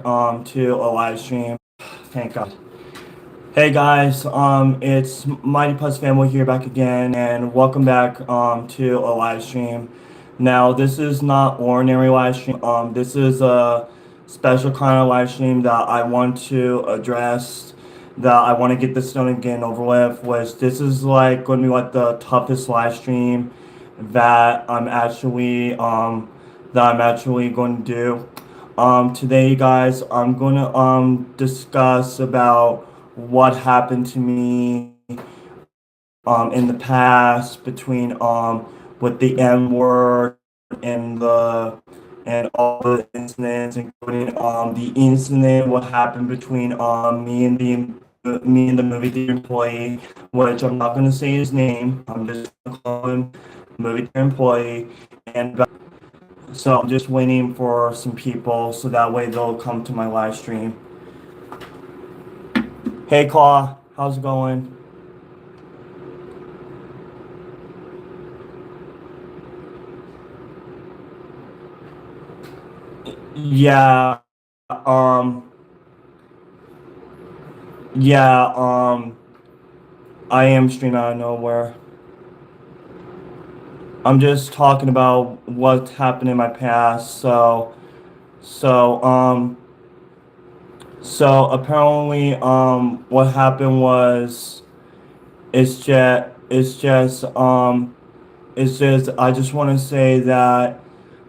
to a live stream. Thank God. Hey guys, it's Mightypups Fanboy here back again, and welcome back to a live stream. Now, this is not ordinary live stream. This is a special kind of live stream that I want to address. That I want to get this done and get over with. Which this is like going to be like the toughest live stream that I'm actually going to do. Today, guys, I'm gonna discuss about what happened to me in the past between with the N word and the and all the incidents, including the incident what happened between me and the movie theater employee, which I'm not gonna say his name. I'm just gonna call him movie theater employee, and so I'm just waiting for some people so that way they'll come to my live stream. Hey Claw, how's it going? Yeah, um, yeah, I am streaming out of nowhere. I'm just talking about what happened in my past. So, um, so apparently, what happened was, it's just, it's just, it's just, I just want to say that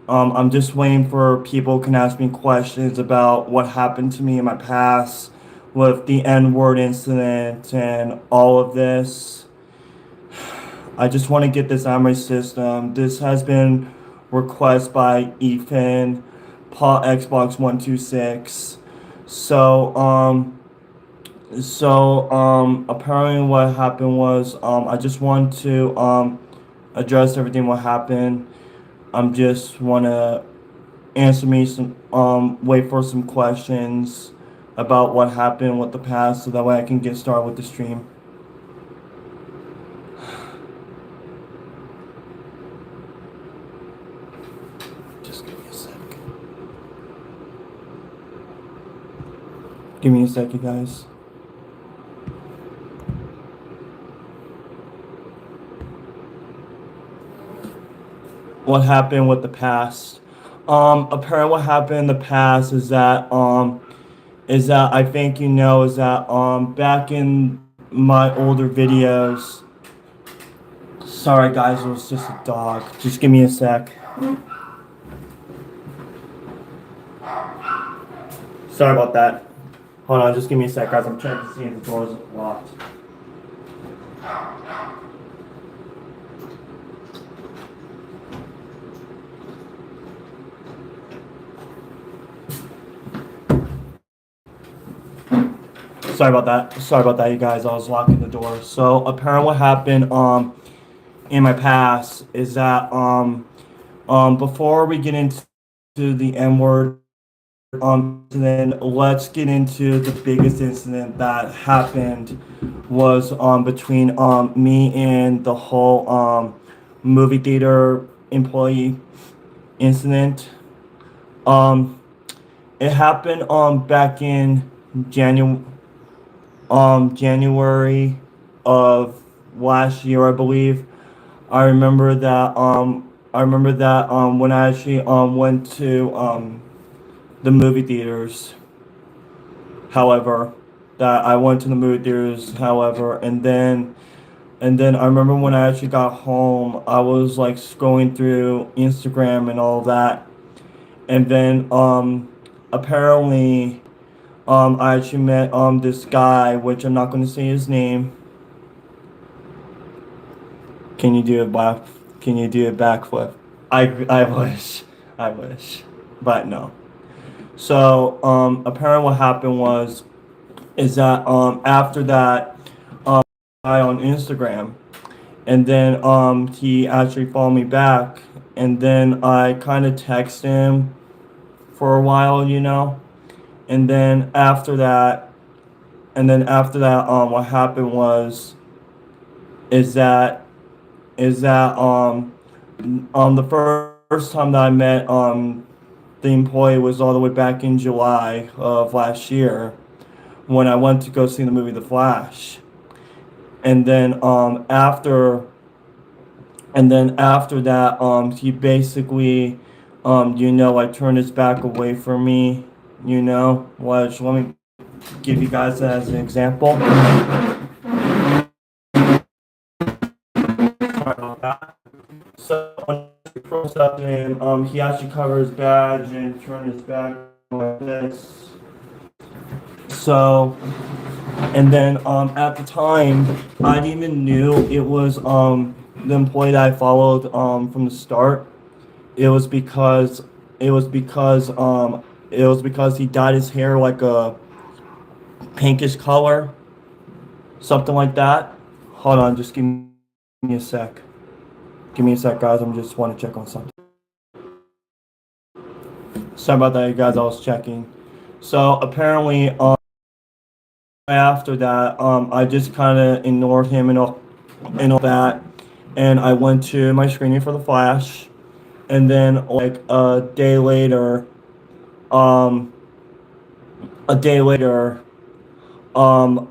I'm just waiting for people can ask me questions about what happened to me in my past with the N-word incident and all of this. I just want to get this out of my system. This has been requested by Ethan, Paul Xbox 126. So apparently what happened was I just want to address everything what happened. I'm just want to answer me some wait for some questions about what happened with the past so that way I can get started with the stream. Just give me a sec. Give me a sec, you guys. What happened with the past? Apparently what happened in the past is that I think you know is that back in my older videos. Sorry guys, it was just a dog. Just give me a sec. Sorry about that. Hold on, just give me a sec, guys. I'm checking to see if the door is locked. Sorry about that, you guys. I was locking the door. So apparently, what happened in my past is that before we get into the N word then let's get into the biggest incident that happened was between me and the whole movie theater employee incident. Um, it happened back in January January of last year, I believe. I remember that when I actually went to the movie theaters. However, that I went to the movie theaters. However, and then I remember when I actually got home, I was like scrolling through Instagram and all that, and then apparently I actually met this guy, which I'm not going to say his name. Can you do a back? Can you do a backflip? I wish, I wish, but no. So apparently what happened was is that after that guy on Instagram, and then he actually followed me back, and then I kind of text him for a while, and then after that, what happened was is that is that the first time that I met the employee was all the way back in July of last year when I went to go see the movie The Flash. And then after that, he basically, like turned his back away from me, which let me give you guys as an example. Sorry about that. So when he close up to him, he actually covered his badge and turned his back like this. So, and then at the time, I didn't even knew it was the employee that I followed from the start. It was because it was because it was because he dyed his hair like a pinkish color, something like that. Hold on, just give me a sec. Give me a sec, guys. I'm just want to check on something. Sorry about that, you guys. I was checking. So apparently, after that, I just kind of ignored him and all that, and I went to my screening for the Flash, and then like um, a day later,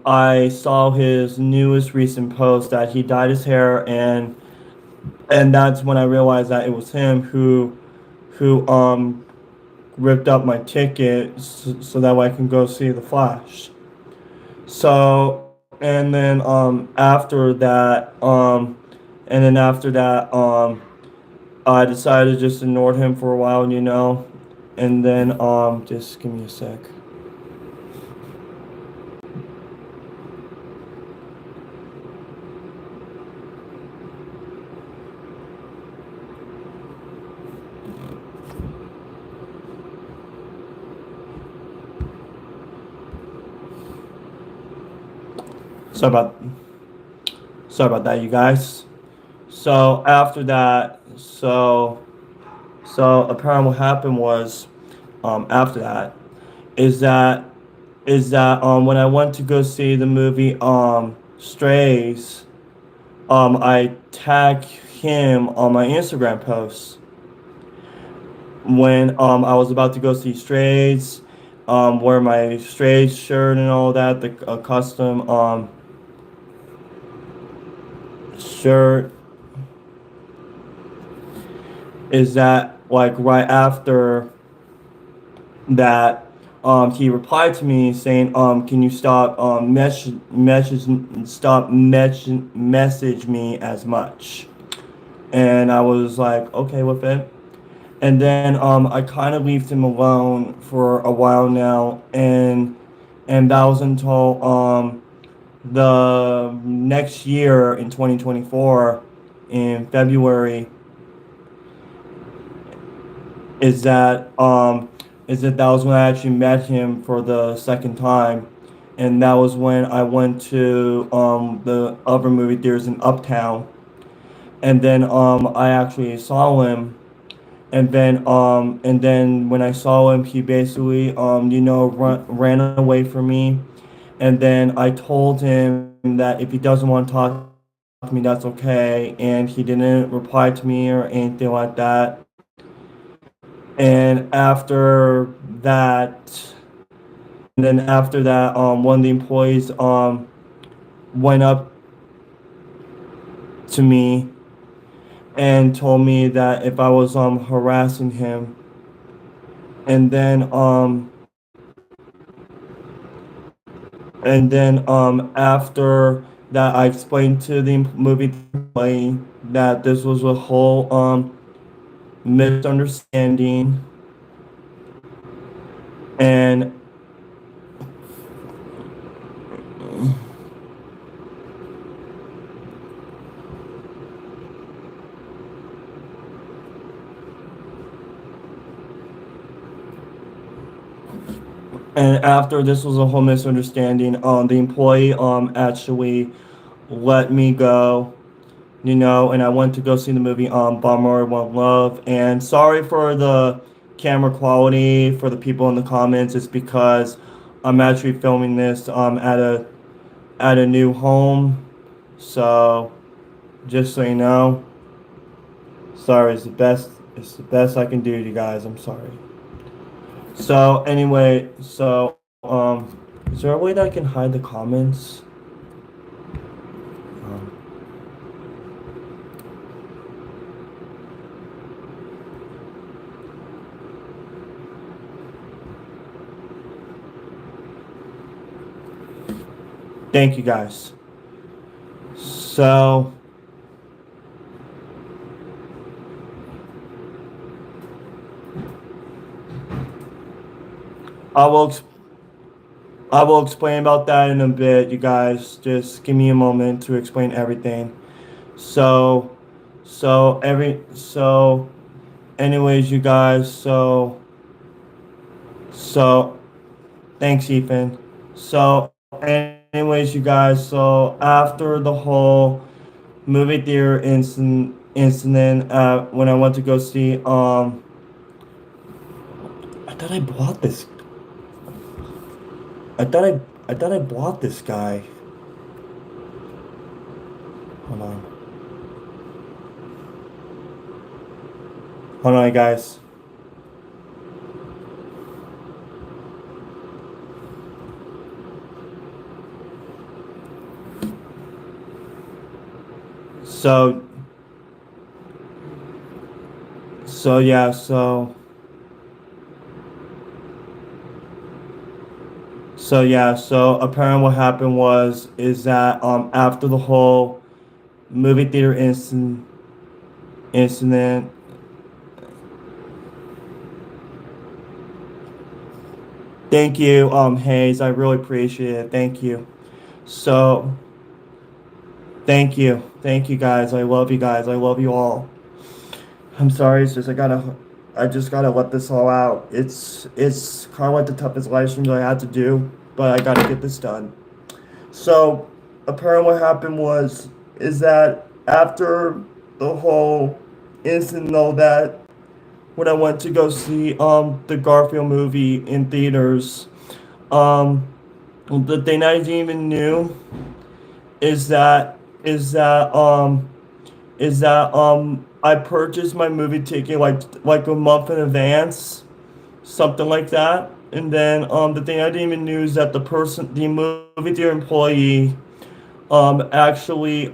I saw his newest recent post that he dyed his hair, and that's when I realized that it was him who ripped up my ticket so that way I can go see the Flash. So and then after that I decided to just ignore him for a while, and then just give me a sec. Sorry about sorry about that, you guys. So after that, so apparently what happened was after that is that when I went to go see the movie Strays, I tagged him on my Instagram post when I was about to go see Strays, wear my Strays shirt and all that, the custom shirt. Is that like right after that he replied to me saying, can you stop message me as much? And I was like, okay with it. And then I kind of left him alone for a while now, and that was until the next year in 2024, in February, is that that was when I actually met him for the second time, and that was when I went to the other movie theaters in Uptown, and then I actually saw him, and then when I saw him, he basically ran away from me, and then I told him that if he doesn't want to talk to me, that's okay, and he didn't reply to me or anything like that. And after that, one of the employees went up to me and told me that if I was harassing him, and then after that, I explained to the movie employee that this was a whole misunderstanding, and after this was a whole misunderstanding, the employee actually let me go, and I went to go see the movie Bummer One Love. And sorry for the camera quality for the people in the comments. It's because I'm actually filming this at a new home. So just so you know, sorry, it's the best I can do, you guys. I'm sorry. So anyway, is there a way that I can hide the comments? Um, Thank you guys. So I will ex- I will explain about that in a bit, you guys. Just give me a moment to explain everything. So so anyways, you guys. So thanks, Ethan. So anyways, you guys. So after the whole movie theater incident, when I went to go see I thought I bought this. I thought I bought this guy. Hold on. Hold on, guys. So yeah, so apparently what happened was is that after the whole movie theater incident. Thank you, Hayes. I really appreciate it. Thank you. So thank you guys. I love you guys. I love you all. I'm sorry. It's just I just gotta let this all out. It's kind of like the toughest live stream that I had to do, but I gotta get this done. So apparently what happened was is that after the whole incident, all that, when I went to go see the Garfield movie in theaters, um the thing I didn't even knew is that is that um I purchased my movie ticket like a month in advance, something like that. And then the thing I didn't even knew is that the movie theater employee actually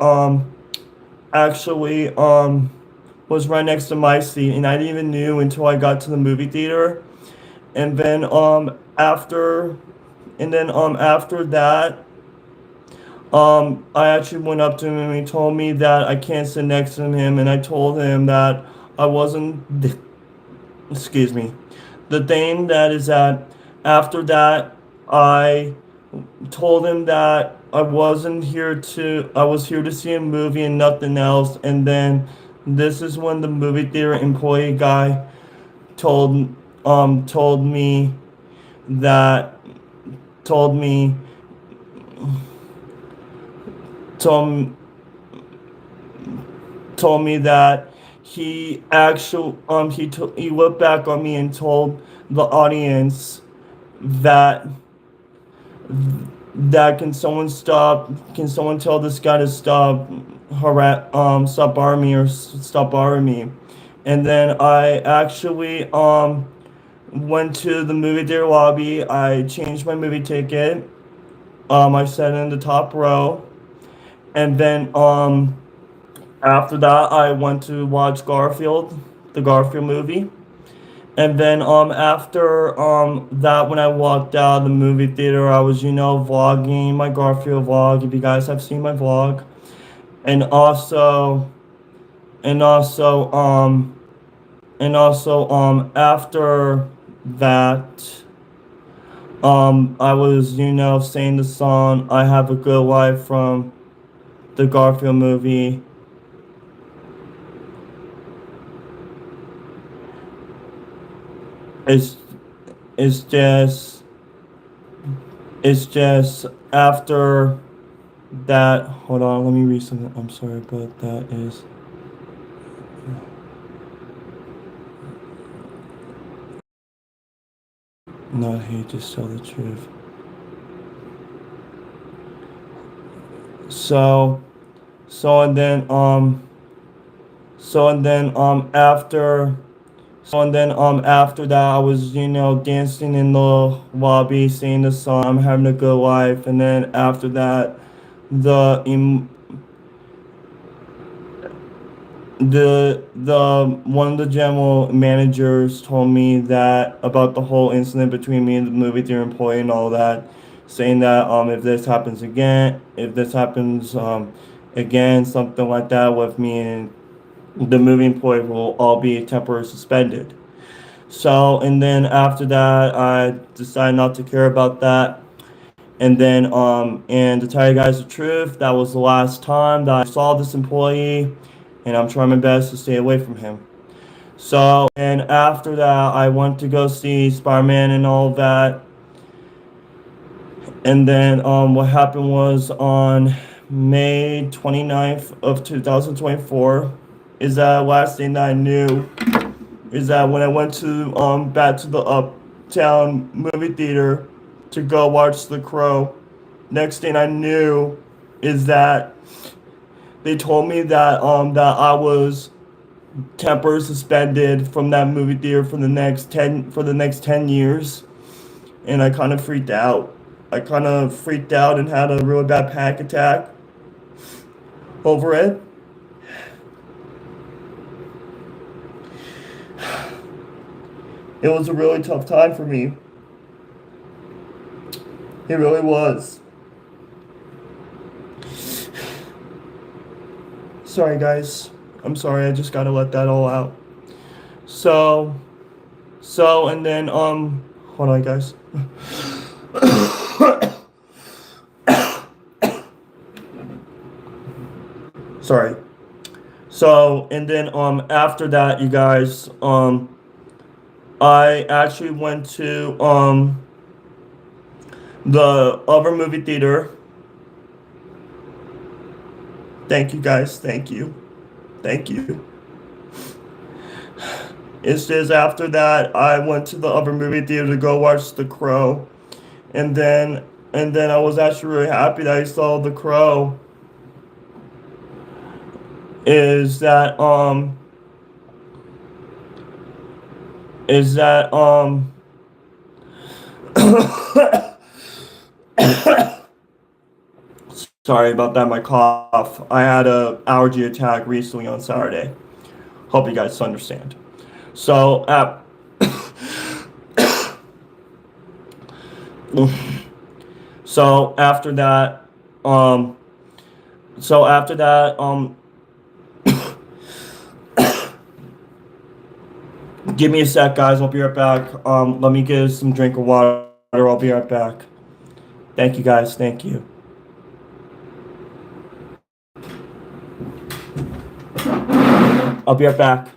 was right next to my seat, and I didn't even knew until I got to the movie theater. And then after that, I actually went up to him and he told me that I can't sit next to him, and I told him that I wasn't. Excuse me. The thing that is that after that, I told him that I was here to see a movie and nothing else. And then this is when the movie theater employee guy told, told me that, told me, told, told me that he looked back on me and told the audience that can someone tell this guy to stop bothering me, or stop bothering me. And then I actually went to the movie theater lobby. I changed my movie ticket. I sat in the top row. And then after that I went to watch the Garfield movie. And then after that, when I walked out of the movie theater, I was, vlogging my Garfield vlog, if you guys have seen my vlog. And and also um after that, I was, saying the song I Have a Good Life from the Garfield movie. It's it's just it's just after that. Hold on, let me read something. I'm sorry, but that is not hate, just tell the truth. So so and then after So and then after that I was dancing in the lobby, singing the song "I'm Having a Good Life," and then after that the the one of the general managers told me that about the whole incident between me and the movie theater employee and all that, saying that if this happens again, something like that with me and the movie employee, will all be temporarily suspended. So and then after that I decided not to care about that. And to tell you guys the truth, that was the last time that I saw this employee, and I'm trying my best to stay away from him. So, and after that, I went to go see Spider-Man and all that. And then what happened was on May 29th of 2024 is that last thing that I knew is that when I went to back to the Uptown movie theater to go watch The Crow, next thing I knew is that they told me that I was temporarily suspended from that movie theater for the next 10 years, and I kind of freaked out. I kind of freaked out and had a really bad panic attack over it. It was a really tough time for me. It really was. Sorry, guys. I'm sorry. I just gotta let that all out. So, and then hold on, guys. Sorry. So, and then after that, you guys, I actually went to the other movie theater. Thank you, guys. Thank you. Thank you. It's just after that I went to the other movie theater to go watch The Crow, and then I was actually really happy that I saw The Crow. Is that is that sorry about that, my cough. I had a allergy attack recently on Saturday. Hope you guys understand. So so after that um so after that give me a sec, guys. I'll be right back. Let me get some drink of water. I'll be right back. Thank you, guys. Thank you. I'll be right back.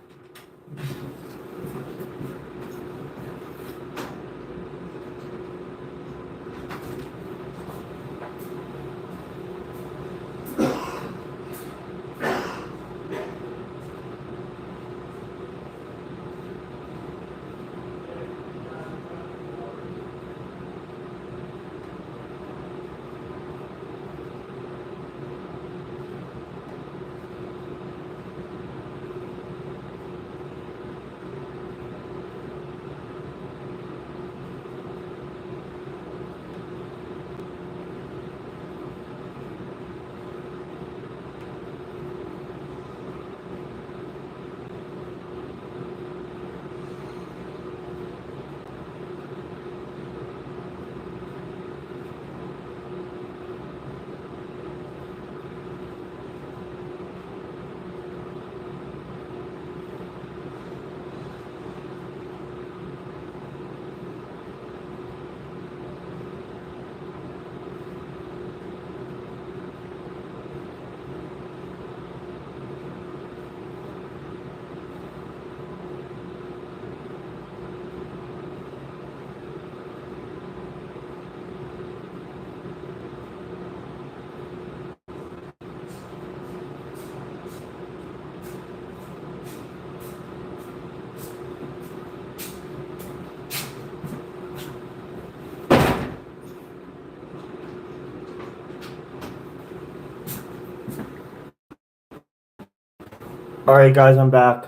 All right, guys, I'm back.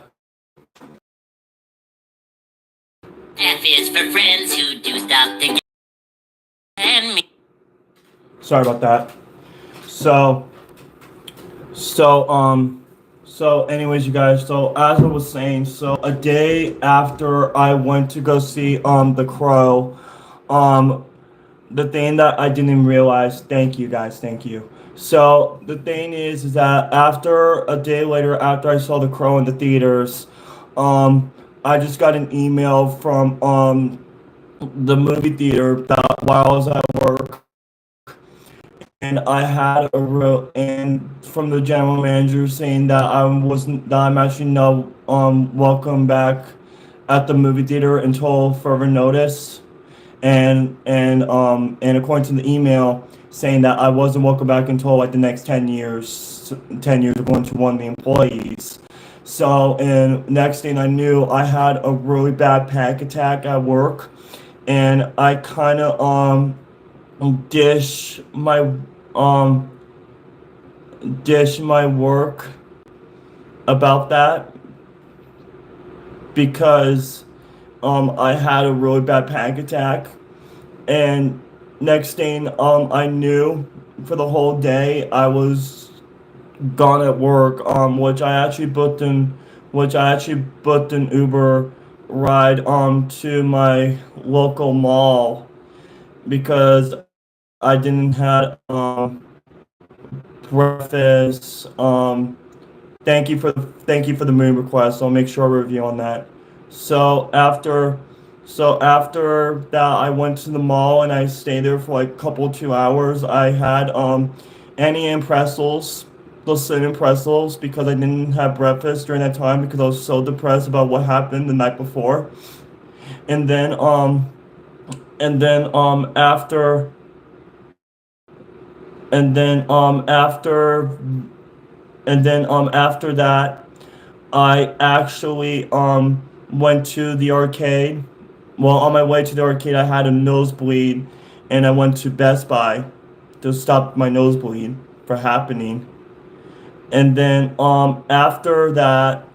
Sorry about that. So so so anyways, you guys. So as I was saying, so a day after I went to go see The Crow, um the thing that I didn't realize, thank you guys, thank you. So the thing is that after a day later, after I saw The Crow in the theaters, um, I just got an email from the movie theater that while I was at work, and I had a real and from the general manager saying that I'm actually not welcome back at the movie theater until further notice, and according to the email saying that I wasn't welcome back until like the next 10 years. 10 years according to one of the employees. So and next thing I knew, I had a really bad panic attack at work, and I kind of dish my um dish my work about that because I had a really bad panic attack. And next thing I knew, for the whole day I was gone at work, which I actually booked an Uber ride to my local mall because I didn't have breakfast. Thank you for the moon request. I'll make sure I review on that. So after so after that, I went to the mall and I stayed there for like a couple 2 hours. I had Annie and pretzels, those cinnamon pretzels, because I didn't have breakfast during that time because I was so depressed about what happened the night before. And then and then and then after after that, I actually went to the arcade. Well, on my way to the arcade, I had a nosebleed, and I went to Best Buy to stop my nosebleed from happening. And then after that,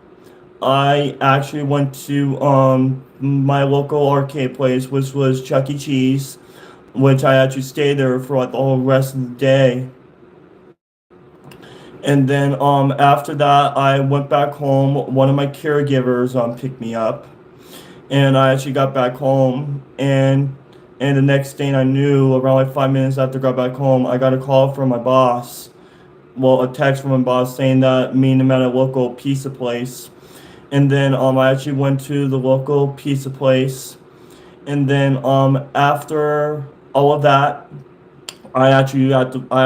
I actually went to my local arcade place, which was Chuck E. Cheese, which I actually stayed there for like the whole rest of the day. And then after that, I went back home. One of my caregivers picked me up, and I actually got back home. And the next thing I knew, around like 5 minutes after I got back home, I got a call from my boss. Well, a text from my boss saying that me and him at a local pizza place. And then I actually went to the local pizza place. And then after all of that, I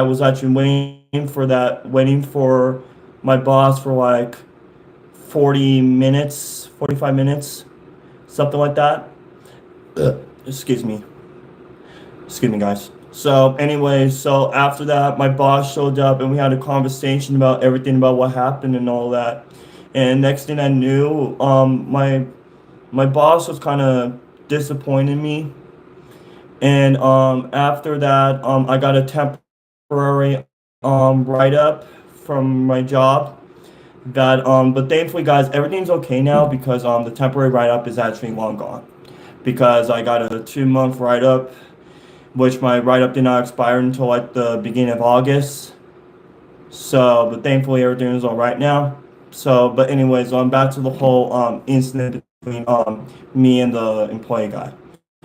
was actually waiting for my boss for like 40 minutes, 45 minutes, something like that. Excuse me. Excuse me, guys. So, anyway, so after that, my boss showed up and we had a conversation about everything about what happened and all that. And next thing I knew, my boss was kind of disappointing me. And after that, I got a temporary write up from my job. That but thankfully, guys, everything's okay now because the temporary write up is actually long gone. Because I got a 2 month write up, which my write up did not expire until like the beginning of August. So, but thankfully everything is all right now. So, but anyways, back to the whole incident between me and the employee guy.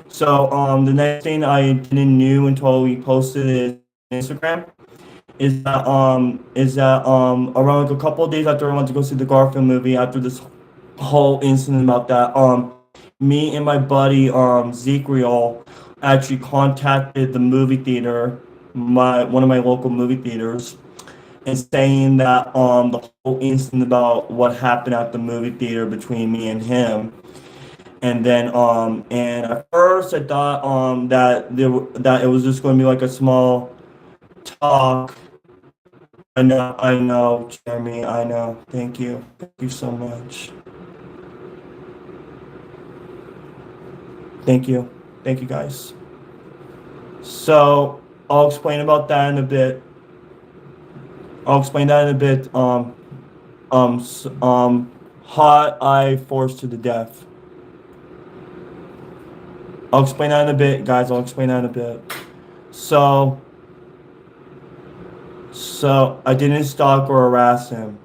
So, the next thing I didn't knew until we posted it on Instagram is that around like a couple of days after I went to go see the Garfield movie, after this whole incident about that, me and my buddy Zeke actually contacted the movie theater, my one of my local movie theaters, and saying that the whole incident about what happened at the movie theater between me and him. And then and at first I thought that it was just going to be like a small talk. I know, Jeremy. I know. Thank you. Thank you so much. Thank you. Thank you, guys. So I'll explain about that in a bit. I'll explain that in a bit. Hot eye forced to the death. I'll explain that in a bit, guys. I'll explain that in a bit. So So I didn't stalk or harass him.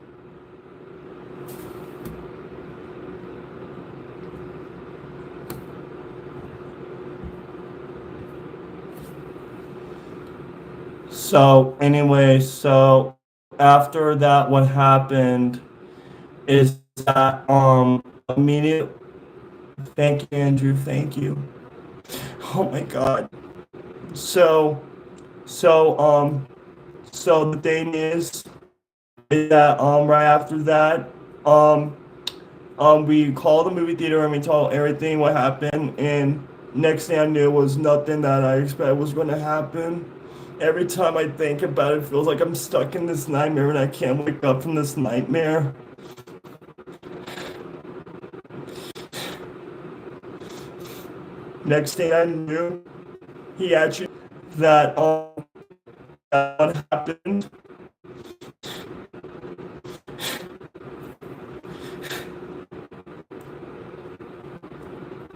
So anyway, so after that, what happened is that immediate. Thank you, Andrew. Thank you. Oh my God. So so so the thing is that right after that um we called the movie theater and we told everything what happened, and next thing I knew was nothing that I expected was going to happen. Every time I think about it, it feels like I'm stuck in this nightmare and I can't wake up from this nightmare. Next thing I knew, he actually that that what happened.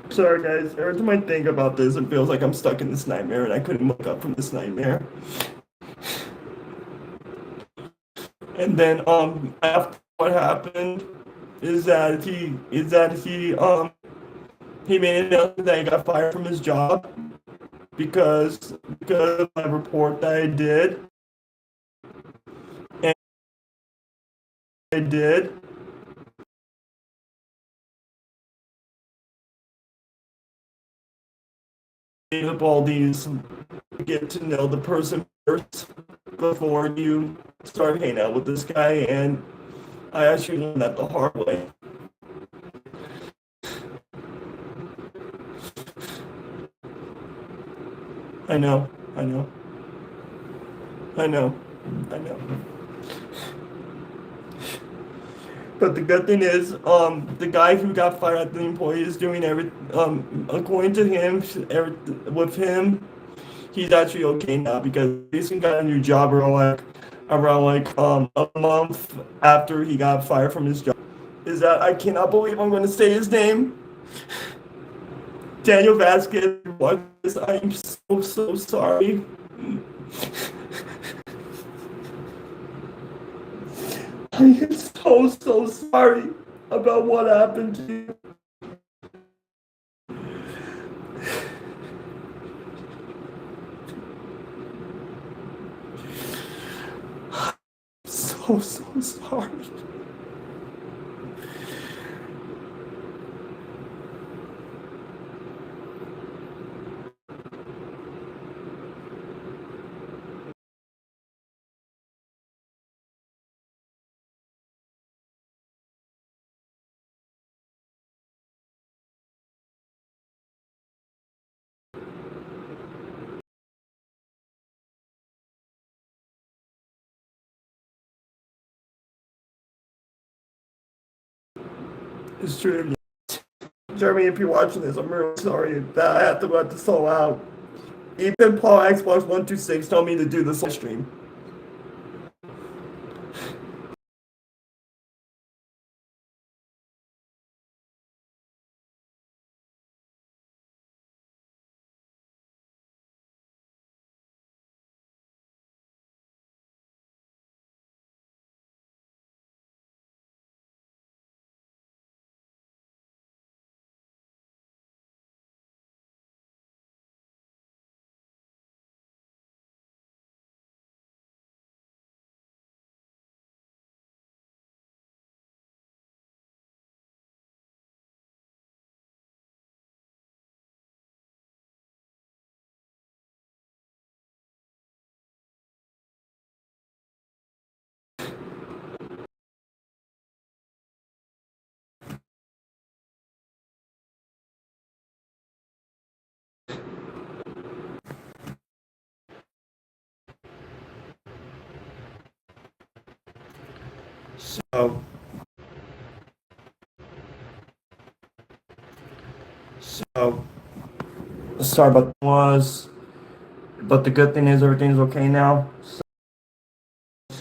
Sorry guys, every time I think about this, it feels like I'm stuck in this nightmare and I couldn't wake up from this nightmare. And then after what happened is that he made an announcement that he got fired from his job because of my report that I did. And I did up all these, get to know the person first before you start hanging out with this guy, and I actually learned that the hard way. I know, I know, I know, I know. But the good thing is, the guy who got fired at the employee is doing every, according to him, with him, he's actually okay now because he's got a new job around like a month after he got fired from his job. Is that I cannot believe I'm going to say his name, Daniel Vasquez. What is I'm so sorry. I am so sorry about what happened to you. So sorry. It's true. Jeremy, if you're watching this, I'm really sorry that I have to let this all out. Even Paul Xbox 126 told me to do this live stream. So, so sorry about but the good thing is everything's okay now. So,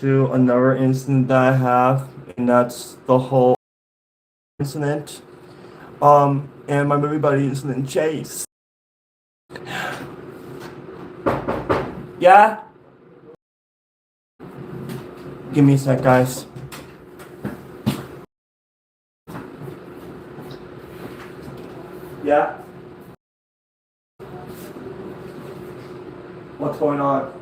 to another incident that I have, and that's the whole incident. And my movie buddy incident, Chase. Yeah. Give me a sec, guys. Yeah? What's going on?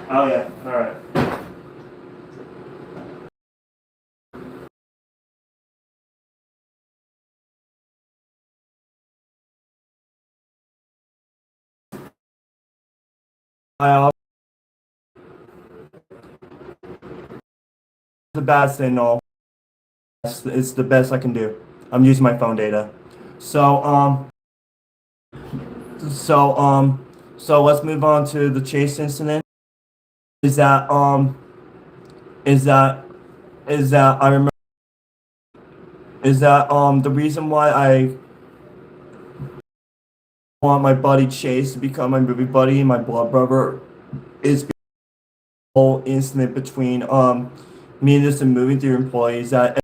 Oh, yeah. Alright. I the bad signal. It's the best I can do. I'm using my phone data. So, so, so let's move on to the chase incident. Is that, is that, is that I remember, is that, the reason why I want my buddy Chase to become my movie buddy, my blood brother, is the whole incident between, me and this movie theater employees that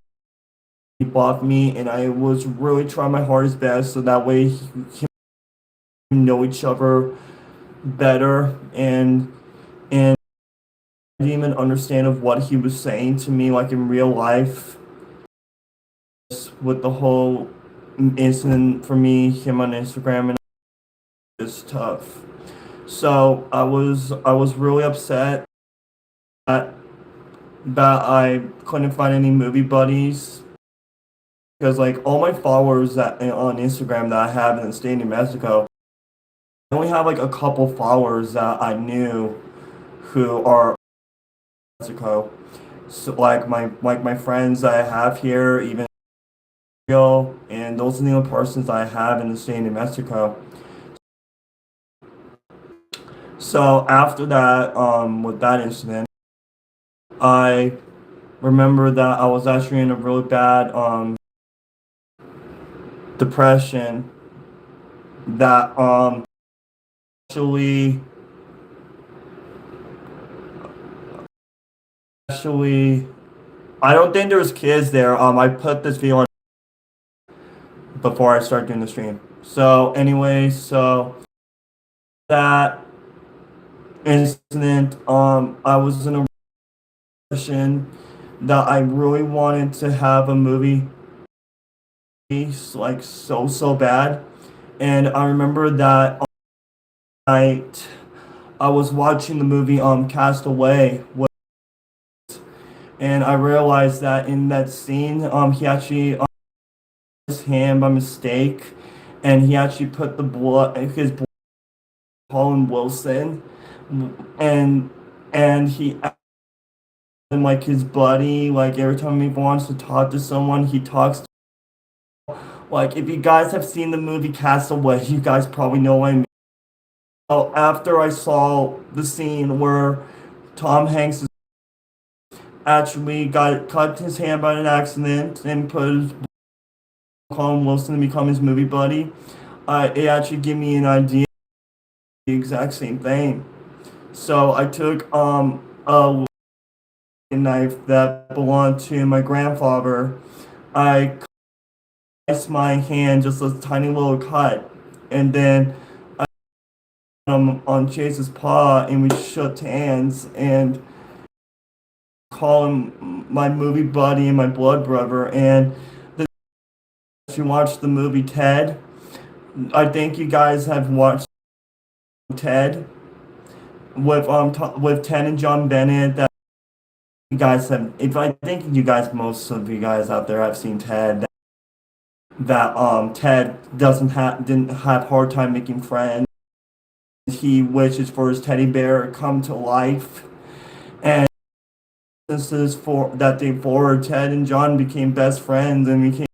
he blocked me, and I was really trying my hardest best so that way he can know each other better, and I didn't even understand of what he was saying to me like in real life with the whole incident for me, him on Instagram, and it was tough. So I was really upset that I couldn't find any movie buddies because like all my followers that on Instagram that I have in the state of New Mexico, I only have like a couple followers that I knew who are in Mexico. So like my friends that I have here, even and those are the only persons I have in the state of New Mexico. So after that, with that incident, I remember that I was actually in a really bad depression that actually actually I don't think there's kids there. I put this video on before I start doing the stream. So anyway, so that incident, I was in a depression that I really wanted to have a movie like so bad. And I remember that night I was watching the movie Castaway, and I realized that in that scene he actually his hand by mistake, and he actually put the blood his blood Colin Wilson, and he like his buddy, like every time he wants to talk to someone he talks to, like if you guys have seen the movie Castaway, you guys probably know what I mean. So after I saw the scene where Tom Hanks actually got cut his hand by an accident and put his Colin Wilson to become his movie buddy, it actually gave me an idea of the exact same thing. So I took a knife that belonged to my grandfather. I sliced my hand just a tiny little cut, and then I put on Chase's paw, and we shook hands and call him my movie buddy and my blood brother. And if you watched the movie Ted, I think you guys have watched Ted with Ted and John Bennett. That you guys have, if I think you guys, most of you guys out there have seen Ted. That Ted didn't have hard time making friends. He wishes for his teddy bear to come to life, and this is for that day forward, Ted and John became best friends and became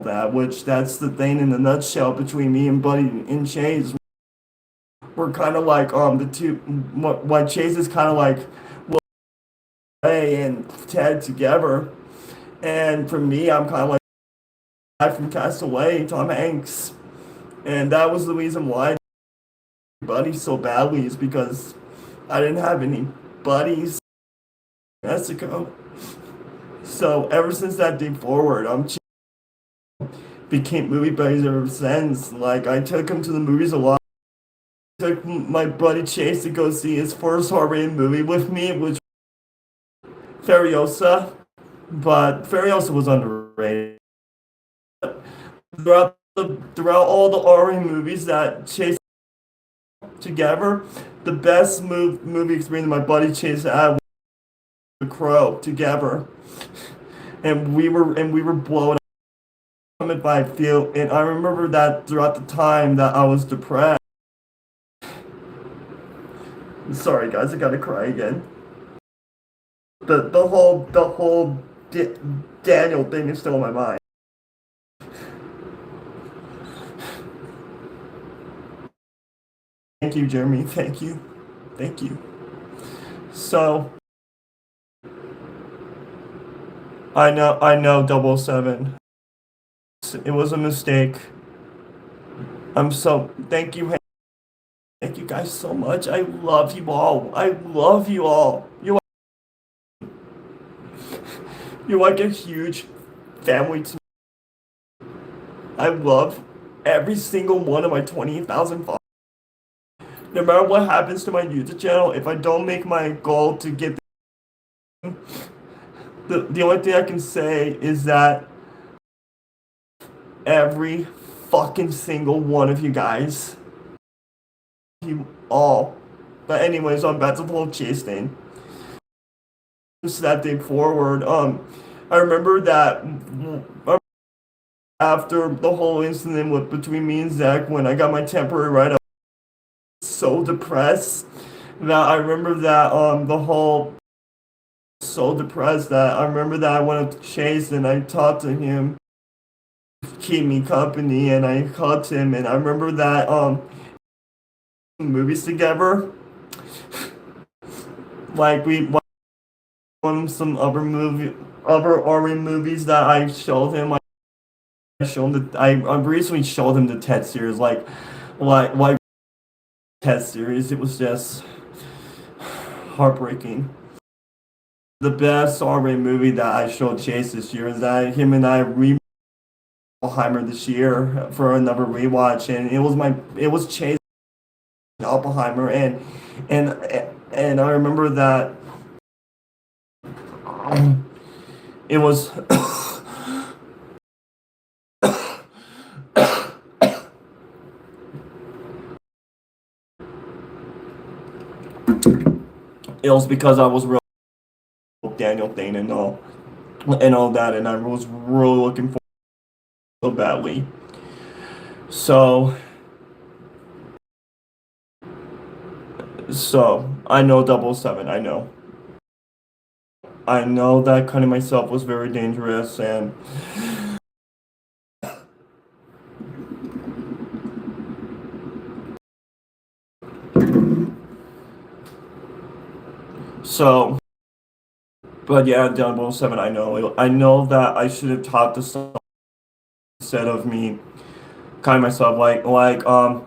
that, which that's the thing in a nutshell between me and Buddy and Chase. We're kind of like the two. What Chase is kind of like Ray and Ted together, and for me, I'm kind of like guy from Castaway, Tom Hanks, and that was the reason why Buddy so badly is because I didn't have any buddies in Mexico. So ever since that day forward, became movie buddies ever since. Like I took him to the movies a lot. Took my buddy Chase to go see his first R-rated movie with me, which was Furiosa. But Furiosa was underrated. Throughout all the R-rated movies that Chase together, the best movie experience my buddy Chase had was The Crow together, and we were blown from it by feel. And I remember that throughout the time that I was depressed. Sorry guys, I gotta cry again. The whole Daniel thing is still in my mind. Thank you, Jeremy. Thank you. Thank you. So I know 007. It was a mistake. Thank you. Thank you guys so much. I love you all. I love you all. You're like a huge family to me. I love every single one of my 20,000 followers. No matter what happens to my YouTube channel, if I don't make my goal to get the only thing I can say is that every fucking single one of you guys, you all. But anyways, I'm back to the whole chase thing. Just that day forward. I remember that after the whole incident with between me and Zach, when I got my temporary write up, so depressed that I remember that the whole so depressed that I remember that I went up to Chase and I talked to him, keep me company, and I called him, and I remember that movies together, like we won some other R movies that I showed him. I showed him I recently showed him the TED series, like TED series. It was just heartbreaking. The best R-rated movie that I showed Chase this year is that him and I re Oppenheimer this year for another rewatch, and it was Chase Oppenheimer, and and I remember that it was it was because I was real Daniel thing and all that, and I was really looking forward so badly. So I know 007. I know that cutting myself was very dangerous, and so. But yeah, 007. I know that I should have taught this instead of me cutting myself. Like I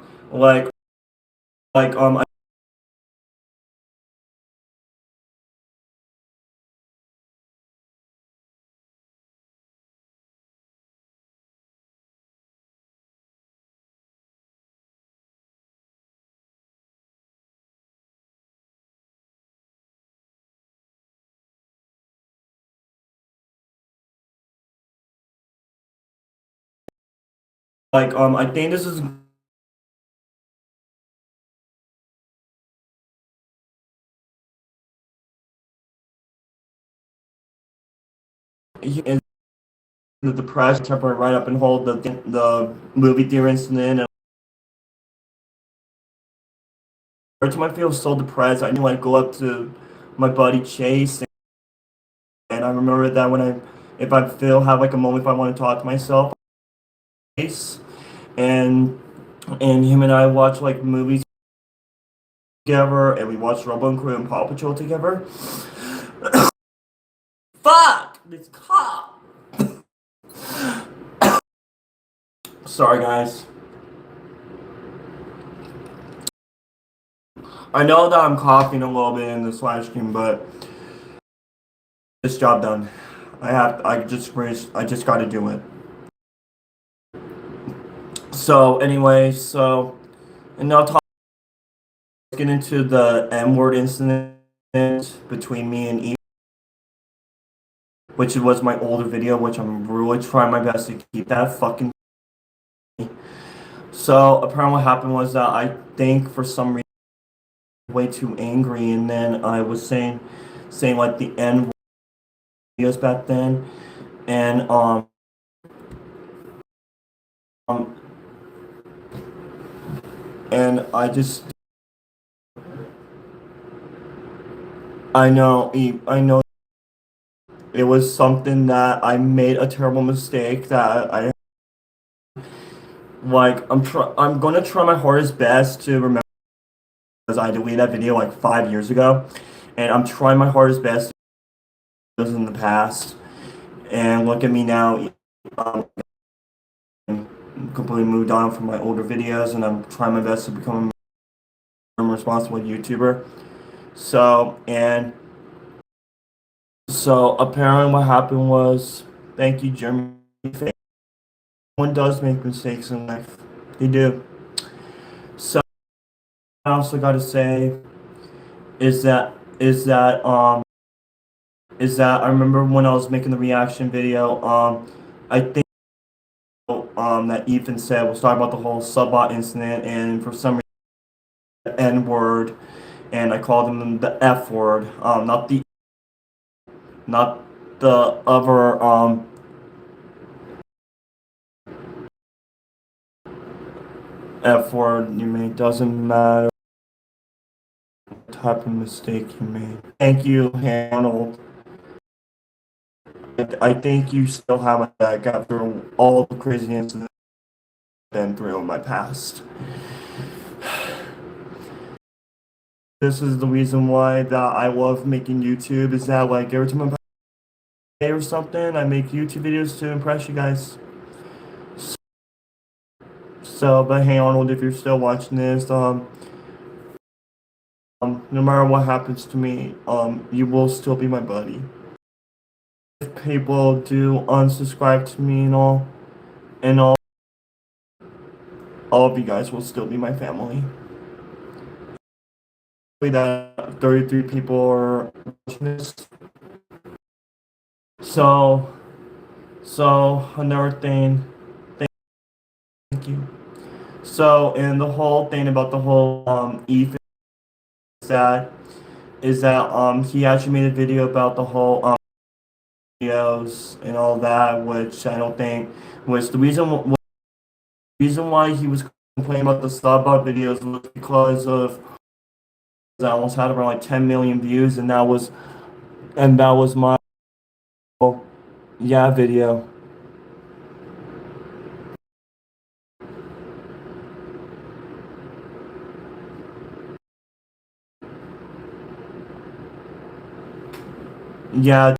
I think this is is the press temporary write up and hold the movie theater incident. And every time I feel so depressed, I like go up to my buddy Chase, and I remember that when if I feel have like a moment if I want to talk to myself, Chase, and him and I watch like movies together, and we watch Rumble and Crew and Paw Patrol together. Fuck this cop. Sorry, guys. I know that I'm coughing a little bit in the live stream, but this job done. I just got to do it. So anyway, and now let's get into the M-word incident between me and Eve, which was my older video, which I'm really trying my best to keep that fucking. So apparently what happened was that I think for some reason way too angry, and then I was saying like the N videos back then, and um and I know it was something that I made a terrible mistake that I like I'm gonna try my hardest best to remember because I deleted that video like 5 years ago, and I'm trying my hardest best to do in the past. And look at me now. Um, I'm completely moved on from my older videos, and I'm trying my best to become a responsible YouTuber. So and so apparently what happened was, thank you, Jeremy. One does make mistakes in life. They do. So I also got to say is that is that um is that I remember when I was making the reaction video, I think that Ethan said was talking about the whole subbot incident, and for some reason the N word, and I called him the F word, not the other F word you made. Doesn't matter what type of mistake you made. Thank you, Arnold. I think you still have my back after all the crazy incidents I've been through in my past. This is the reason why that I love making YouTube, is that like every time I'm or something, I make YouTube videos to impress you guys. So, but hey Arnold, if you're still watching this, no matter what happens to me, you will still be my buddy. If people do unsubscribe to me and all of you guys will still be my family. That 33 people are watching this. So, another thing, thank you. So, and the whole thing about the whole Ethan is that he actually made a video about the whole videos and all that, which I don't think was the reason why he was complaining about the Starbucks videos was because of I almost had around like 10 million views, and that was my yeah video. Yeah,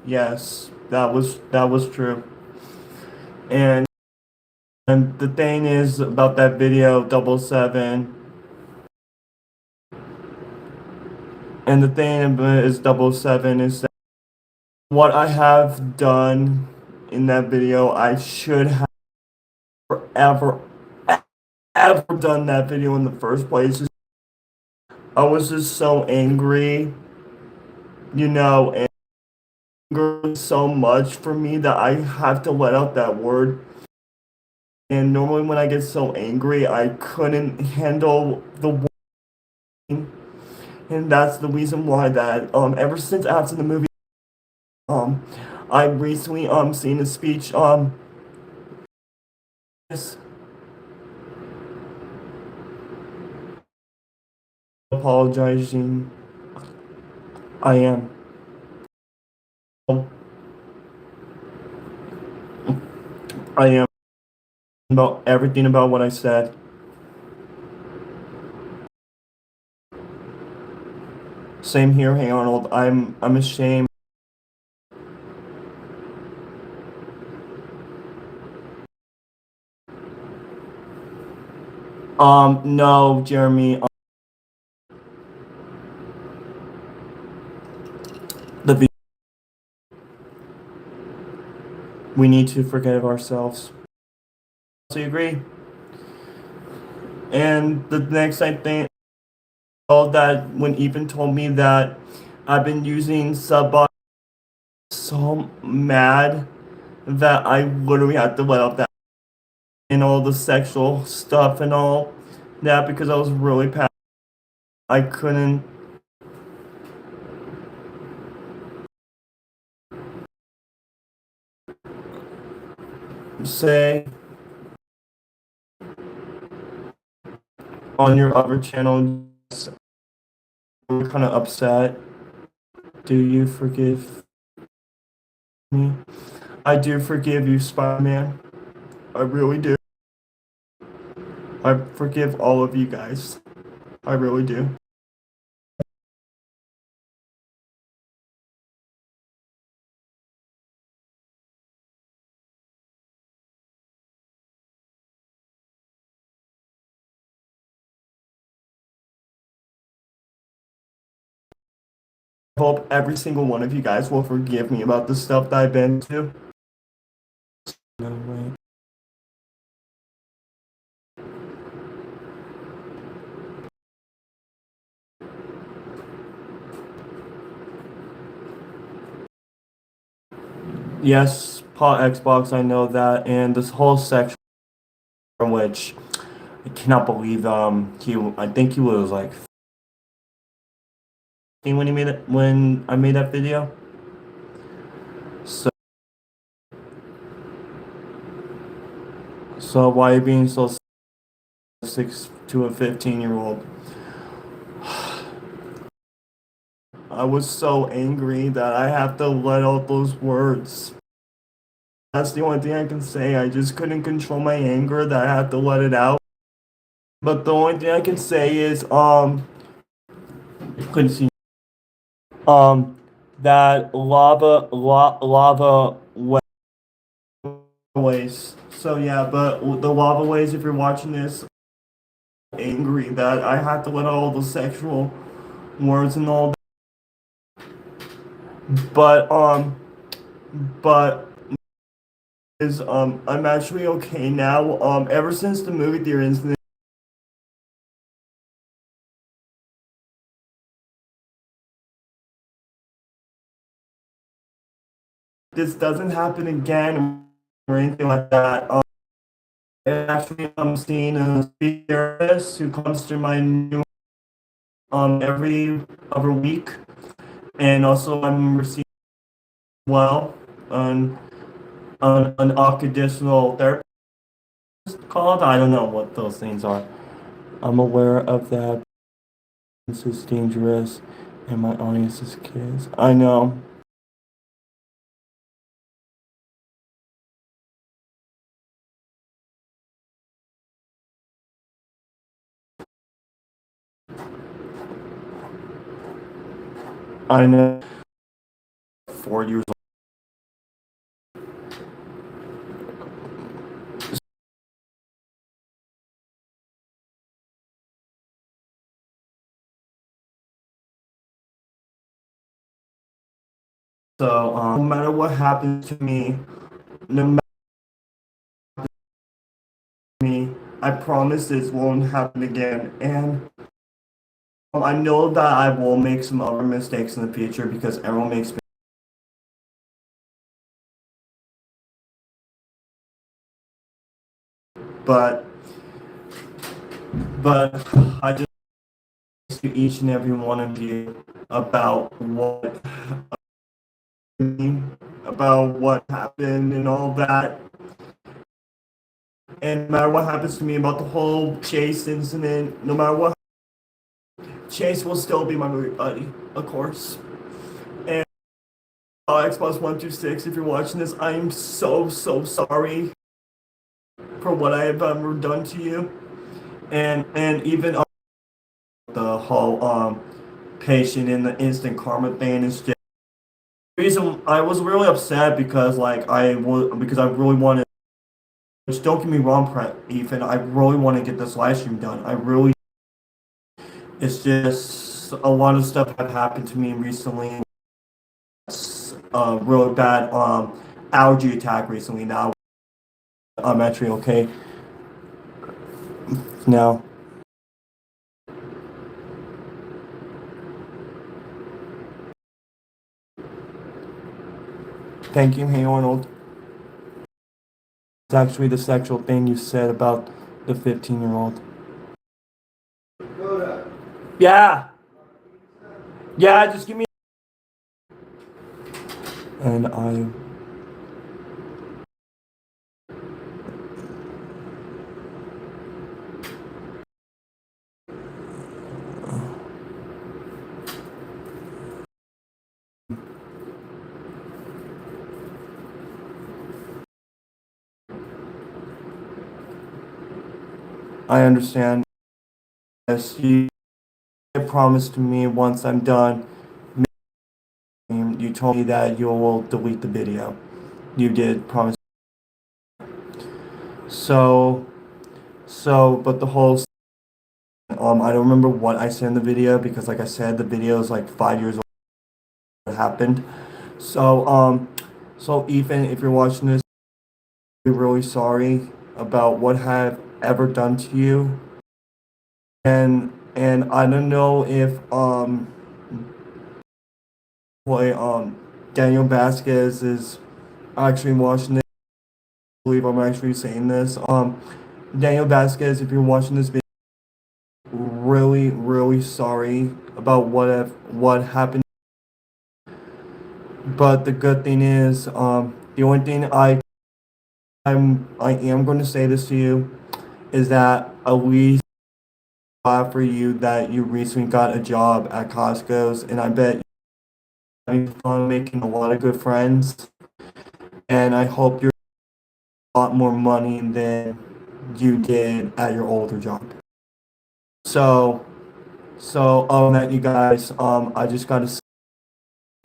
yes, that was true. And the thing is about that video, double seven. And the thing is double seven is that what I have done in that video, I should have ever ever done that video in the first place. I was just so angry, and anger so much for me that I have to let out that word. And normally when I get so angry, I couldn't handle the word. And that's the reason why that ever since after the movie um I recently seen a speech yes, apologizing. I am. I am about everything about what I said. Same here, hey Arnold. I'm ashamed. No, Jeremy. The we need to forgive ourselves. So you agree? And the next I think all that when Ethan told me that I've been using Subbot, so mad that I literally had to let out that and all the sexual stuff and all that because I was really passionate. I couldn't say on your other channel. I'm kind of upset. Do you forgive me? I do forgive you, Spider-Man. I really do. I forgive all of you guys. I really do. I hope every single one of you guys will forgive me about the stuff that I've been to. No way. Yes, Paul Xbox, I know that, and this whole section, which I cannot believe, I think he was like 15 when he made it, when I made that video. So, so why are you being so six to a 15-year-old? I was so angry that I have to let out those words. That's the only thing I can say. I just couldn't control my anger that I had to let it out. But the only thing I can say is, continue. Um, that lava ways. So yeah, but the lava ways. If you're watching this, angry that I had to let out all the sexual words and all that. But is I'm actually okay now. Ever since the movie theater incident, this doesn't happen again or anything like that. And actually, I'm seeing a therapist who comes to my new every other week, and also I'm receiving well on an occupational therapist called. I don't know what those things are. I'm aware of that. This is dangerous, and my audience is kids. I know. I know. 4 years old. So no matter what happens to me, no matter me, I promise this won't happen again. And I know that I will make some other mistakes in the future because everyone makes. But but I just to each and every one of you about what happened and all that. And no matter what happens to me about the whole Chase incident, no matter what, Chase will still be my movie buddy, of course. And Xbox 126, if you're watching this, I am so sorry for what I have ever done to you, and even the whole patient in the instant karma thing is just the reason I was really upset because because I really wanted. Which don't get me wrong, Ethan. I really want to get this live stream done. I really. It's just a lot of stuff have happened to me recently. It's a really bad allergy attack recently. Now I'm actually okay. No. Thank you, Hey Arnold. It's actually the sexual thing you said about the 15-year-old. Yeah. Yeah, just give me. And I understand. Yes, you promised me once I'm done. You told me that you will delete the video. You did promise. So, but the whole I don't remember what I said in the video because, like I said, the video is like 5 years old. What happened? So, Ethan, if you're watching this, I'm really sorry about what I've ever done to you, and I don't know if boy Daniel Vasquez is actually watching this. I believe I'm actually saying this. Daniel Vasquez, if you're watching this video, really, really sorry about what happened. But the good thing is, the only thing I am going to say this to you is that at least glad for you that you recently got a job at Costco's, and I bet you're having fun making a lot of good friends. And I hope you're a lot more money than you did at your older job. So, that you guys, I just gotta say,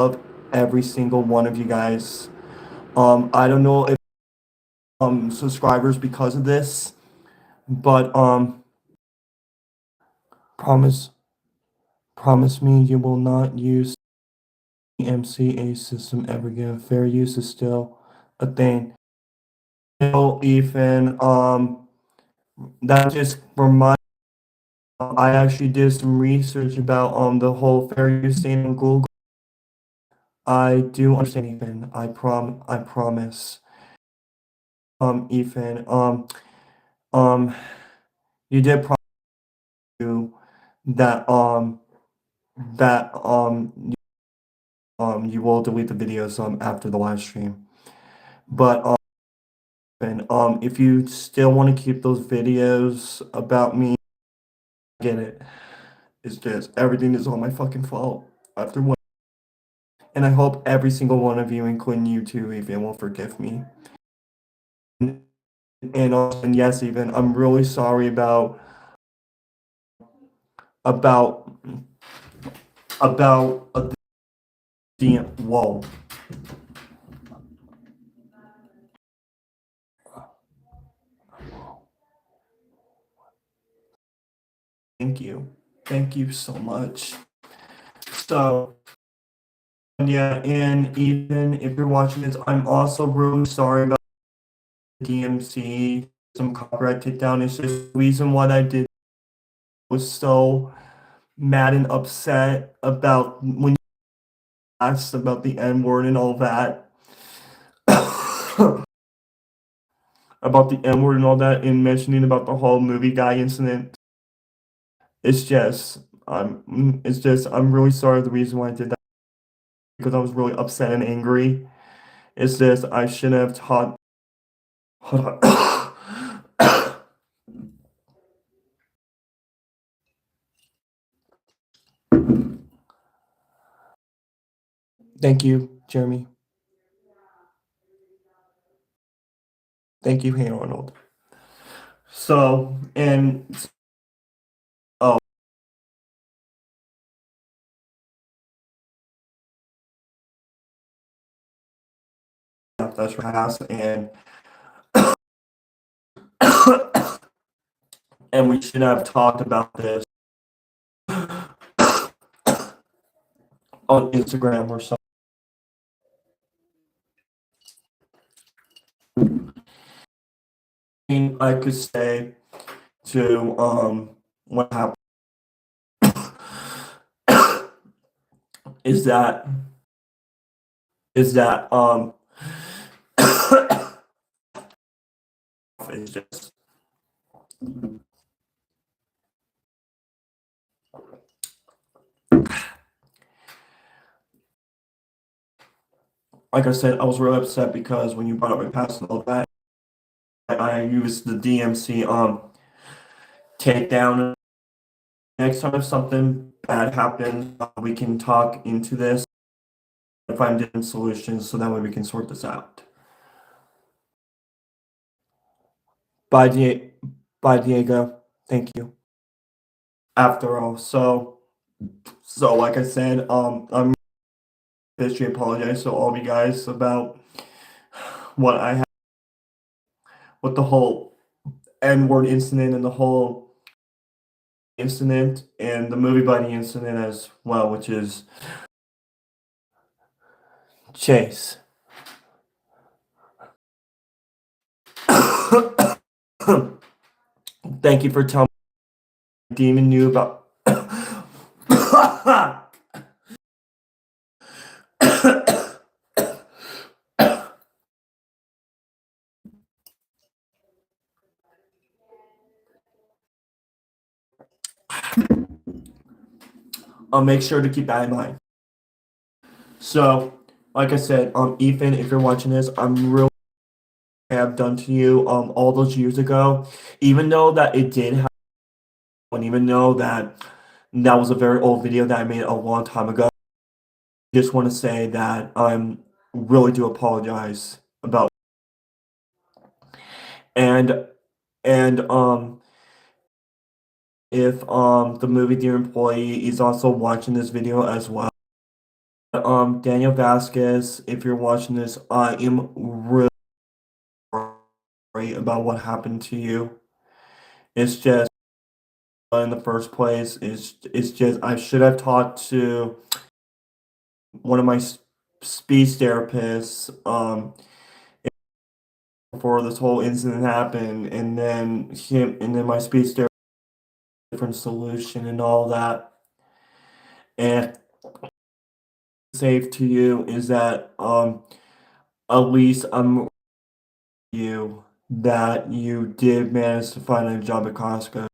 love every single one of you guys. I don't know if subscribers because of this, but promise promise me you will not use the MCA system ever again. Fair use is still a thing. So, Ethan, that just reminds. I actually did some research about the whole fair use thing on Google. I do understand, Ethan. I promise. Ethan. Um, you did promise you that you will delete the videos after the live stream. But and, if you still want to keep those videos about me, I get it. It's just everything is all my fucking fault after what. And I hope every single one of you, including you too, Ethan, will forgive me. And yes, even I'm really sorry about the whoa. Thank you so much. So yeah, and Ethan, if you're watching this, I'm also really sorry about the DMC, some copyright takedown. It's just the reason what I did was so mad and upset about when you asked about the N word and all that. About the N word and all that, and mentioning about the whole movie guy incident. It's just, I'm really sorry the reason why I did that because I was really upset and angry. It's just, I shouldn't have taught. Hold on. Thank you, Jeremy. Thank you, Hey Arnold. So, and oh, yeah, that's right. And we should have talked about this on Instagram or something. I could say to what happened is that is that it's just like I said, I was really upset because when you brought up my past and all that, I used the DMC takedown. Next time if something bad happens, we can talk into this and find different solutions so that way we can sort this out. Bye, Bye, Diego. Thank you. After all, so like I said, I'm officially apologize to all of you guys about what I had with the whole N-word incident and the whole incident and the movie buddy incident as well, which is Chase. Thank you for telling me Demon knew about. I'll make sure to keep that in mind. So, like I said, Ethan, if you're watching this, I'm really have done to you all those years ago, even though that it did happen, and even though that that was a very old video that I made a long time ago. Just want to say that I'm really do apologize about and and if the movie Dear Employee is also watching this video as well. Daniel Vasquez, if you're watching this, I am really sorry about what happened to you. It's just in the first place, it's just I should have talked to one of my speech therapists before this whole incident happened, and then my speech therapist different solution and all that. And safe to you is that at least I'm you that you did manage to find a job at Costco.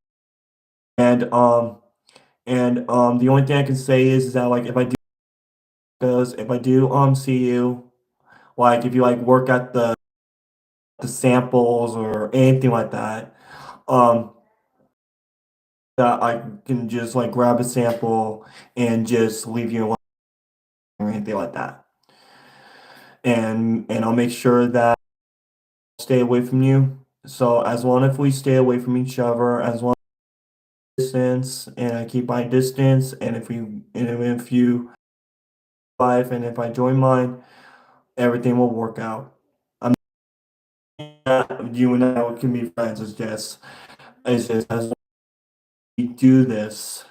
And the only thing I can say is that like if I do see you, like if you like work at the samples or anything like that, um that I can just like grab a sample and just leave you alone or anything like that. And I'll make sure that I stay away from you. So as long as we stay away from each other, as long as distance and I keep my distance, and if you life and if I join mine, everything will work out. I'm not, you and I can be friends. It's just as we do this,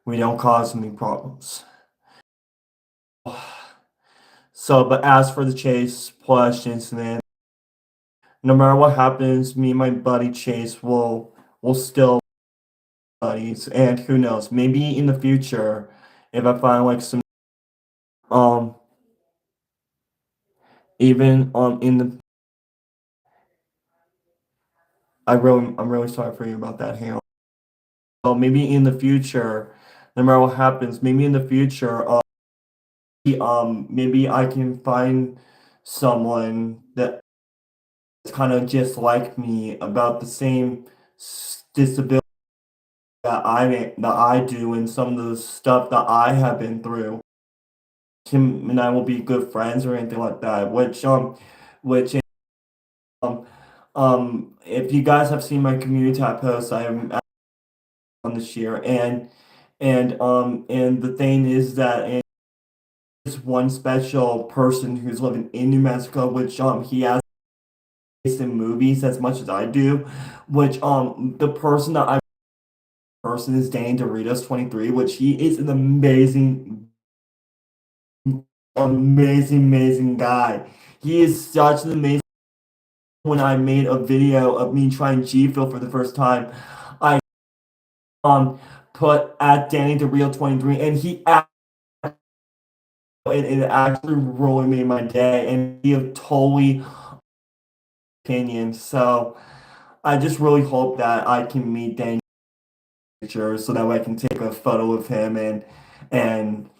we don't cause any problems. So, but as for the Chase plush incident, no matter what happens, me and my buddy Chase will still be buddies, and who knows, maybe in the future, if I find like some um even in the I'm really sorry for you about that, Hale. So maybe in the future, no matter what happens, maybe in the future, maybe I can find someone that kind of just like me about the same disability that I do and some of the stuff that I have been through. Him and I will be good friends or anything like that. Which um if you guys have seen my community tab posts, I'm on this year and the thing is that and there's one special person who's living in New Mexico, which he has in movies as much as I do, which the person is Danny Doritos 23, which he is an amazing guy. He is such an amazing. When I made a video of me trying G Fuel for the first time, um put at Danny the Real 23, and it actually really made my day, and he have totally opinion. So I just really hope that I can meet Danny picture so that way I can take a photo of him and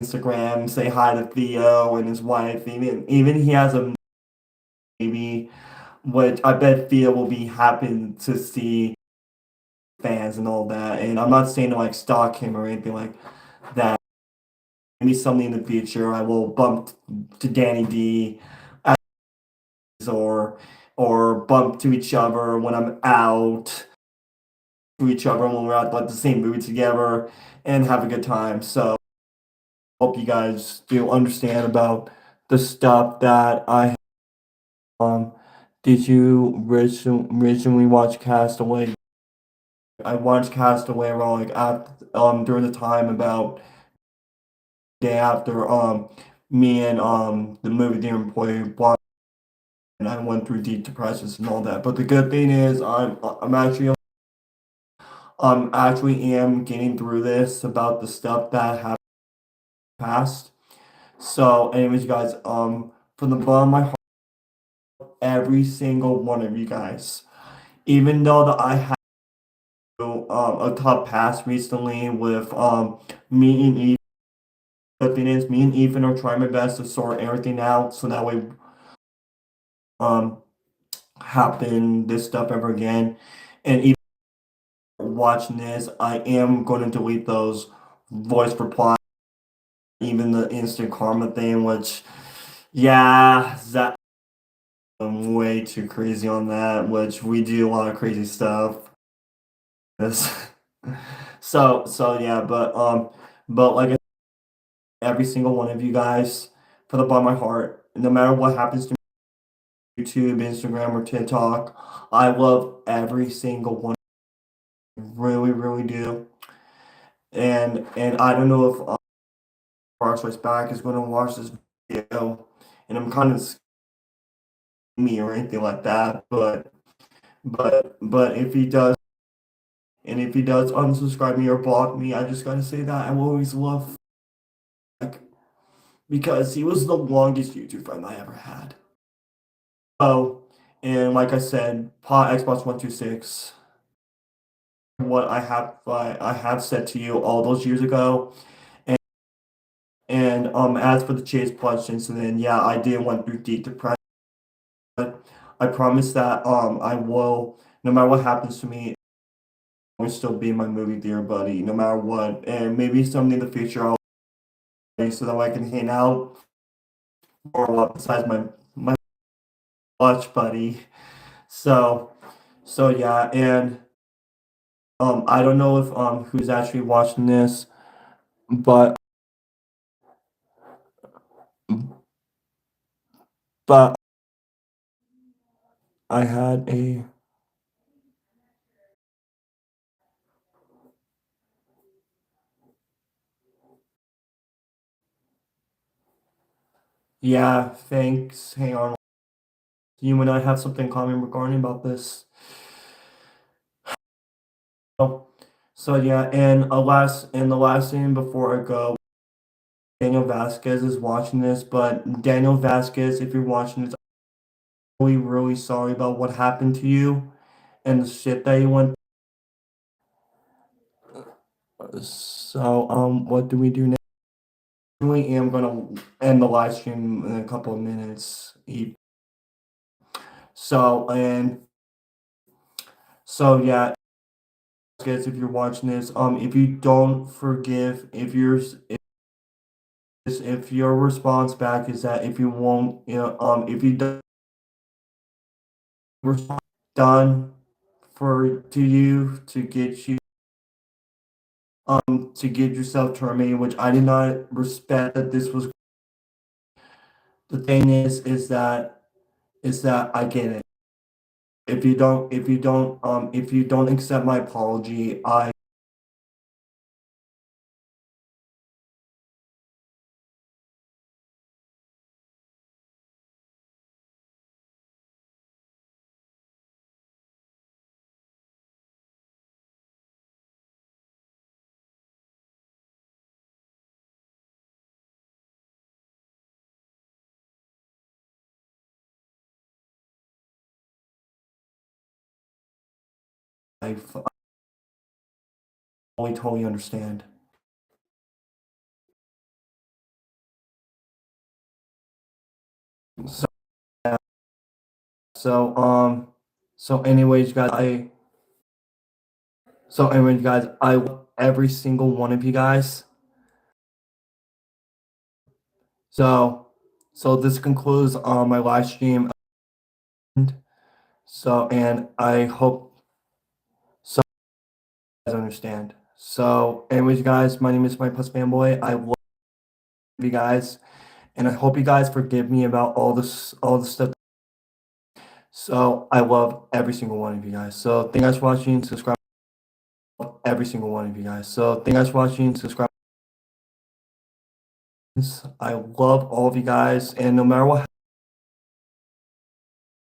Instagram, say hi to Theo and his wife. Even he has a baby, which I bet Theo will be happy to see fans and all that. And I'm not saying to like stalk him or anything like that. Maybe someday in the future I will bump to Danny D or bump to each other when I'm out to each other when we're at like the same movie together and have a good time. So hope you guys do understand about the stuff that I um did you originally watch Castaway? I watched Castaway around like during the time about day after me and the movie theater employee watched, and I went through deep depressions and all that. But the good thing is I'm actually am getting through this about the stuff that happened past. So anyways, you guys, from the bottom of my heart, every single one of you guys, even though that I had a tough past recently with me and Ethan. The thing is, me and Ethan are trying my best to sort everything out so that way um happen this stuff ever again. And even watching this, I am going to delete those voice replies, even the instant karma thing, which yeah, that I'm way too crazy on that, which we do a lot of crazy stuff. This so yeah, but like every single one of you guys, from the bottom of my heart, no matter what happens to me, YouTube, Instagram, or TikTok, I love every single one. Really, really do. And I don't know if Archway's back is going to watch this video, and I'm kind of me or anything like that, but if he does, and if he does unsubscribe me or block me, I just gotta say that I will always love like because he was the longest YouTube friend I ever had. Oh, and like I said, pot Xbox 126. What I have said to you all those years ago, and as for the Chase Plus incident, yeah, I did went through deep depression. But I promise that I will, no matter what happens to me, I will still be my movie dear buddy, no matter what. And maybe someday in the future I'll so that way I can hang out or what besides my watch buddy. So yeah, and I don't know if who's actually watching this, but but I had a yeah, thanks. Hang on. You and I have something in common regarding about this. So, so yeah, and the last thing before I go, Daniel Vasquez is watching this, but Daniel Vasquez, if you're watching this, I'm really, really sorry about what happened to you and the shit that you went. So, what do we do now? I really am gonna end the live stream in a couple of minutes. So, and so yeah, guys, if you're watching this, if you don't forgive, if your response back is that if you won't, if you don't respond done for to you to get yourself terminated, which I did not respect that this was. The thing is that I get it. If you don't accept my apology, I I totally understand. So, yeah, so so anyways, guys, I love every single one of you guys. So, so this concludes my live stream. So, and I hope so you guys understand. So, anyways, guys, my name is Mightypups Fanboy. I love you guys, and I hope you guys forgive me about all the stuff. So, I love every single one of you guys. So, thank you guys for watching. Subscribe. Every single one of you guys. So, thank you guys for watching. Subscribe. I love all of you guys, and no matter what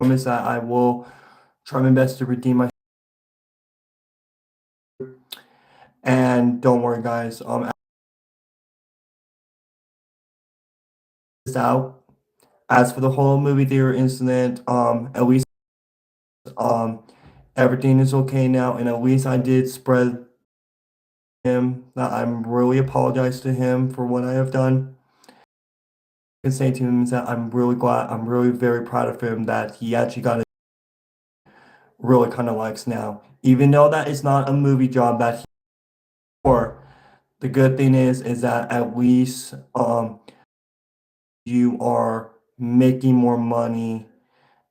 happens, that I will try my best to redeem my. And don't worry, guys. Out. As for the whole movie theater incident, at least um, everything is okay now, and at least I did spread him that I'm really apologize to him for what I have done. I can say to him is that I'm really glad, I'm really very proud of him that he actually got it really kind of likes now, even though that is not a movie job that he or the good thing is that at least you are making more money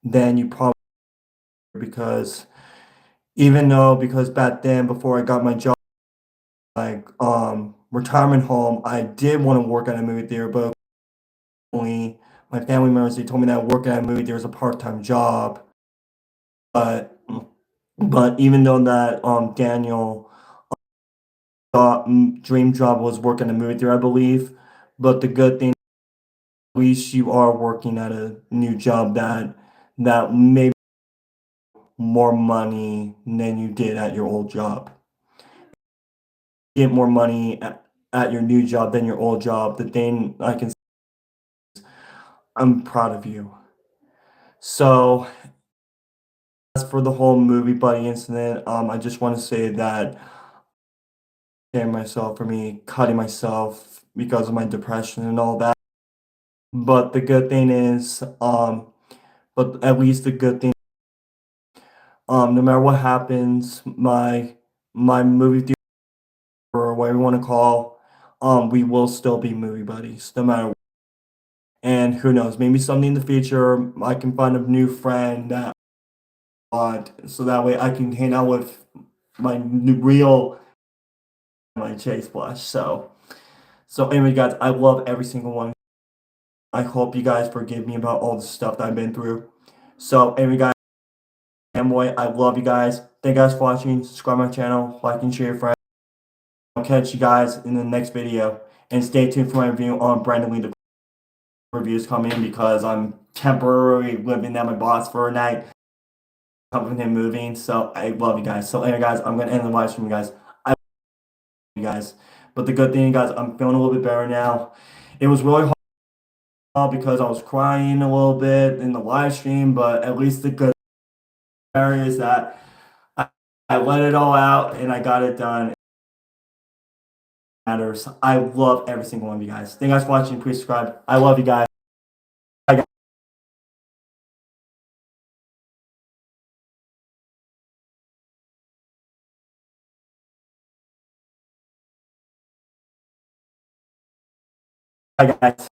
than you probably because even though because back then before I got my job like retirement home, I did want to work at a movie theater, but only my family members they told me that working at a movie theater is a part-time job. But even though that Daniel dream job was working at a movie theater, I believe. But the good thing at least you are working at a new job that maybe more money than you did at your old job. Get more money at your new job than your old job. The thing I can I'm proud of you. So as for the whole movie buddy incident, I just want to say that I myself for me cutting myself because of my depression and all that. But the good thing is, but at least the good thing, no matter what happens, my movie theater or whatever you want to call, we will still be movie buddies, no matter what. And who knows, maybe someday in the future I can find a new friend that I want, so that way I can hang out with my real my Chase Blush. So anyway, guys, I love every single one. I hope you guys forgive me about all the stuff that I've been through. So anyway, guys, Amboy, I love you guys. Thank you guys for watching. Subscribe my channel, like and share, friends. I'll catch you guys in the next video, and stay tuned for my review on Brandon Lee. The reviews coming because I'm temporarily living at my boss for a night, helping him moving. So I love you guys. So anyway, guys, I'm gonna end the live stream, guys. I love you guys. But the good thing, guys, I'm feeling a little bit better now. It was really hard because I was crying a little bit in the live stream, but at least the good part is that I, I let it all out and I got it done. It matters. I love every single one of you guys. Thank you guys for watching. Please subscribe. I love you guys. Bye, guys. Bye, guys.